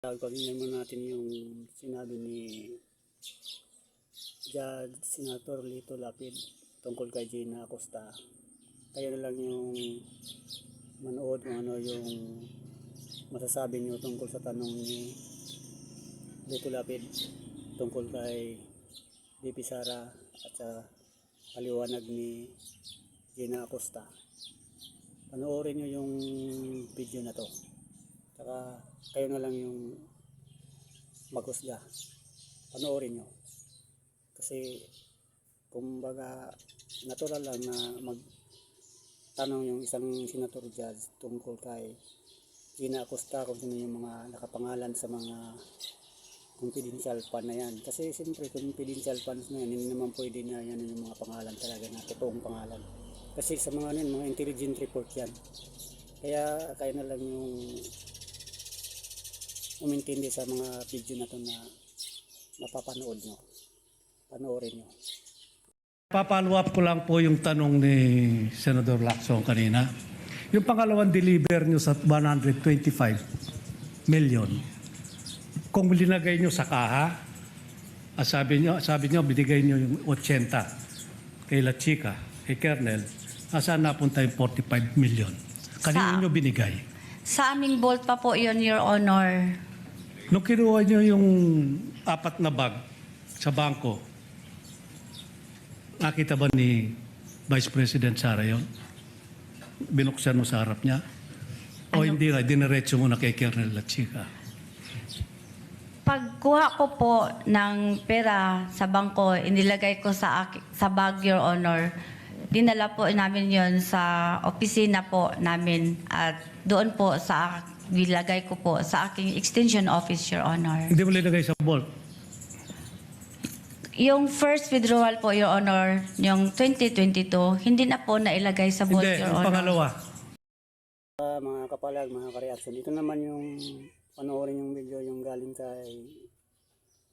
Pakinggan mo natin yung sinabi ni Judge Senator Lito Lapid tungkol kay Gina Acosta. Kayo na lang yung manood kung ano yung masasabi niyo tungkol sa tanong ni Lito Lapid tungkol kay VP Sara at sa paliwanag ni Gina Acosta. Panoorin niyo yung video na to. Saka kayo na lang yung maghusga. Panoorin nyo. Kasi kumbaga natural lang na magtanong yung isang senator judge tungkol kay Gina Acosta kung sino yung mga nakapangalan sa mga confidential fund na yan. Kasi siyempre confidential funds na yan, hindi naman pwede na yan yung mga pangalan talaga na totoong pangalan. Kasi sa mga yan, mga intelligent report yan. Kaya kayo na lang yung umintindi sa mga video na to na mapapanood nyo. Panoorin nyo. Papalo up ko lang po yung tanong ni Senador Lacson kanina. Yung pangalawang deliver nyo sa 125 million, kung linagay nyo sa kaha, sabi nyo binigay nyo yung 80 kay La Chica, kay Kernel, nasaan napunta yung 45 million? Kanina nyo binigay? Sa aming vault pa po yun, Your Honor. Nung kinuha nyo yung 4 na bag sa bangko, nakita ba ni Vice President Sara yun? Binuksan mo sa harap niya? O hindi nga, diniretso mo na kay Kernel La Chica? Pagkuha ko po ng pera sa bangko, inilagay ko sa bag, Your Honor. Dinala po namin yon sa opisina po namin at doon po sa nilagay ko po sa aking extension office, Your Honor. Hindi mo linagay sa vault? Yung first withdrawal po, Your Honor, yung 2022, hindi na po nailagay sa vault, Hindi, Your yung Honor. pangalawa. Mga kapalag, mga ka-reaction, ito naman yung panoorin yung video yung galing kay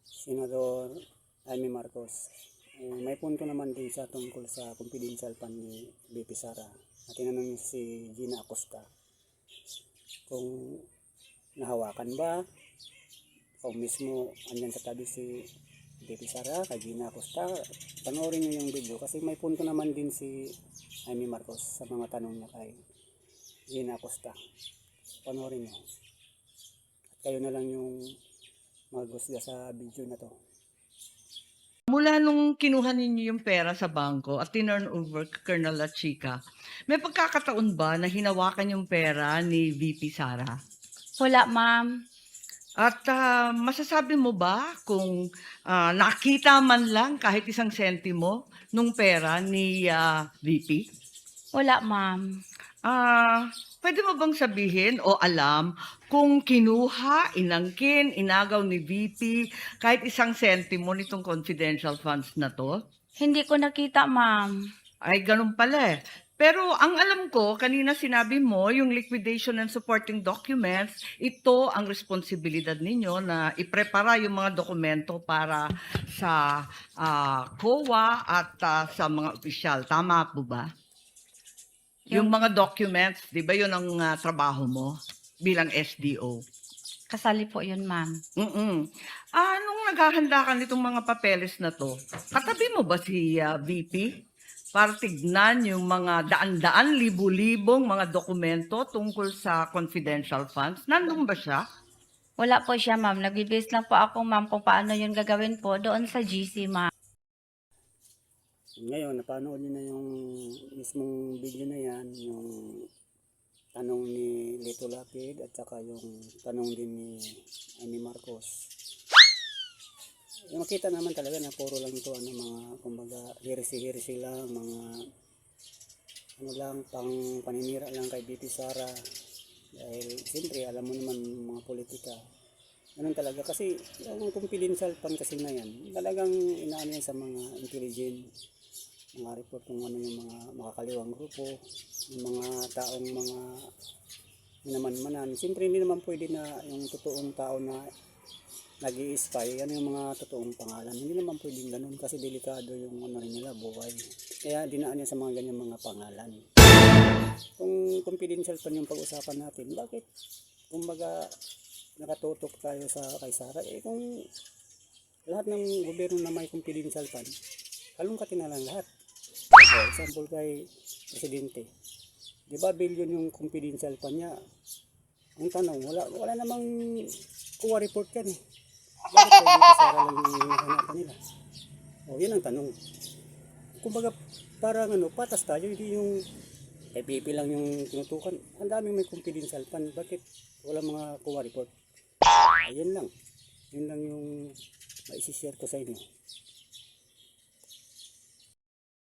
Senador Amy Marcos. May punto naman din siya tungkol sa confidential fund ni VP Sara. Tinanong niya si Gina Acosta kung nahawakan ba o mismo andyan sa tabi si VP Sara kay Gina Acosta. Panoorin niyo yung video kasi may punto naman din si Amy Marcos sa mga tanong niya kay Gina Acosta. Panoorin niyo. At kayo na lang yung maghusga sa video na to. Mula nung kinuha ninyo yung pera sa bangko at tinurn over kay Colonel La Chica, may pagkakataon ba na hinawakan yung pera ni VP Sara? Wala, ma'am. At masasabi mo ba kung nakita man lang kahit isang sentimo nung pera ni VP? Wala, ma'am. Pwede mo bang sabihin o alam kung kinuha, inangkin, inagaw ni VP kahit isang sentimo nitong confidential funds na to? Hindi ko nakita, ma'am. Ay, ganun pala eh. Pero ang alam ko, kanina sinabi mo, yung liquidation and supporting documents, ito ang responsibilidad ninyo na iprepara yung mga dokumento para sa COA at sa mga opisyal. Tama po ba? Yung mga documents, di ba yun ang trabaho mo bilang SDO? Kasali po yun, ma'am. Nung naghahanda ka nitong mga papeles na to, katabi mo ba si VP? Para tignan yung mga daan-daan, libu-libong mga dokumento tungkol sa confidential funds. Nandun ba siya? Wala po siya, ma'am. Nag-base lang po ako, ma'am, kung paano yun gagawin po doon sa GC, ma'am. Ngayon, napanood nyo na yung mismong video na yan, yung tanong ni Lito Lapid at saka yung tanong din ni Amy Marcos. Yung makita naman talaga na puro lang ito, mga kumbaga hirisi-hirisi lang, mga lang, pang paninira lang kay VP Sara. Dahil siyempre, alam mo naman mga politika. Ganun talaga kasi yung confidential fund kasi na yan, talagang inaano yan sa mga intelligent, mga report kung ano yung mga makakaliwang grupo, yung mga taong mga minaman-manan. Siyempre hindi naman pwede na yung totoong tao na nag-i-spy, ano yung mga totoong pangalan. Hindi naman pwedeng ganun kasi delikado yung ano rin nila, buhay. Kaya dinaan niya sa mga ganyan mga pangalan. Kung confidential pa yung pag-usapan natin, bakit kumbaga nakatutok tayo sa kay Sara, kung lahat ng gobyerno na may confidential fund, halongkatin na lang lahat. So, example kay Presidente, di ba billion yung confidential fund niya? Ang tanong, wala namang kuha report yan eh. Bakit kay Dito Sara lang yung hinahanapan nila? O, yun ang tanong. Kumbaga, parang patas tayo, hindi yung FPP lang yung tinutukan. Ang daming may confidential fund, bakit wala mga kuha report? Ayun lang. Yun lang yung maisishare ko sa inyo.